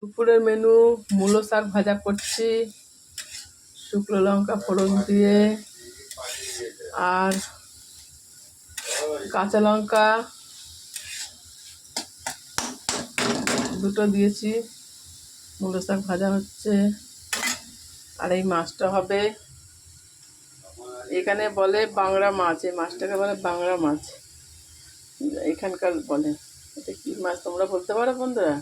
দুপুরের মেনু মূলো শাক ভাজা করছি শুকনো লঙ্কা ফোড়ন দিয়ে, আর কাঁচা লঙ্কা দুটো দিয়েছি। মূলো শাক ভাজা হচ্ছে, আর এই মাছটা হবে, এখানে বলে বাংলা মাছ, এই মাছটাকে বলে বাংলা মাছ এখানকার বলে। এটা কী মাছ তোমরা বলতে পারো বন্ধুরা?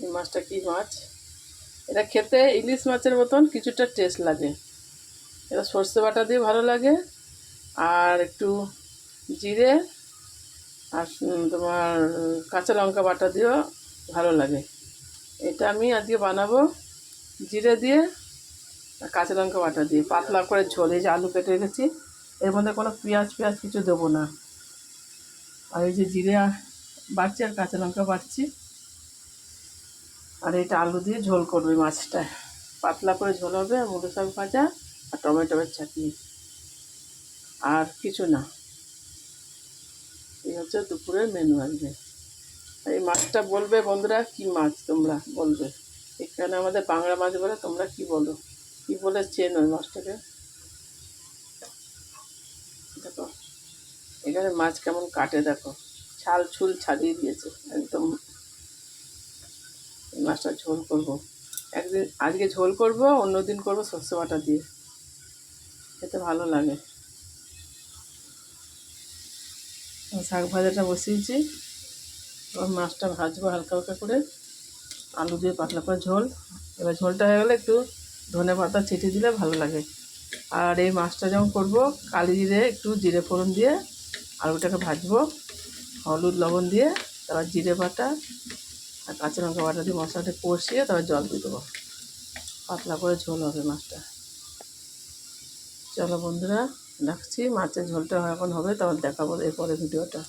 এই মাছটা কী মাছ? এটা খেতে ইলিশ মাছের মতন কিছুটা টেস্ট লাগে। এটা সর্ষে বাটা দিয়ে ভালো লাগে, আর একটু জিরে আর তোমার কাঁচা লঙ্কা বাটা দিয়েও ভালো লাগে। এটা আমি আজকে বানাবো জিরে দিয়ে আর কাঁচা লঙ্কা বাটা দিয়ে, পাতলা করে ঝোল। এই যে আলু কেটে রেখেছি, এর মধ্যে কোনো পেঁয়াজ কিছু দেবো না। আর এই যে জিরে বাড়ছি আর কাঁচা লঙ্কা বাড়ছি, আর এটা আলু দিয়ে ঝোল করবে মাছটা, পাতলা করে ঝোল হবে। মূলো শাক ভাজা আর টমেটোর চাটনি, আর কিছু না। এই হচ্ছে দুপুরের মেনু আজকে। এই মাছটা বলবে বন্ধুরা কি মাছ তোমরা বলবে। এখানে আমাদের বাংলা মাছ বলে, তোমরা কি বলো, কি বলে চেনো ওই মাছটাকে? দেখো এখানে মাছ কেমন কাটে, দেখো ছাল ছুল ছাড়িয়ে দিয়েছে একদম। এই মাছটা ঝোল করব একদিন, আজকে ঝোল করব, অন্যদিন করব সর্ষে বাটা দিয়ে, খেতে ভালো লাগে। শাক ভাজাটা বসিয়েছি, এবার মাছটা ভাজবো হালকা হালকা করে, আলু দিয়ে পাতলা করে ঝোল। এবার ঝোলটা হয়ে গেলে একটু ধনে পাতা ছিটিয়ে দিলে ভালো লাগে। আর এই মাছটা যেমন করবো, কালি জিরে একটু জিরে ফোড়ন দিয়ে আলুটাকে ভাজবো, হলুদ লবণ দিয়ে, তারপর জিরে বাটা আর কাঁচা লঙ্কা বাটা দিয়ে মশলাটা কষিয়ে তারপর জল দিয়ে দেবো, পাতলা করে ঝোল হবে মাছটা। চলো বন্ধুরা রাখছি, মাছের ঝোলটা এখন হবে, তারপর দেখাবো এরপরে ভিডিওটা।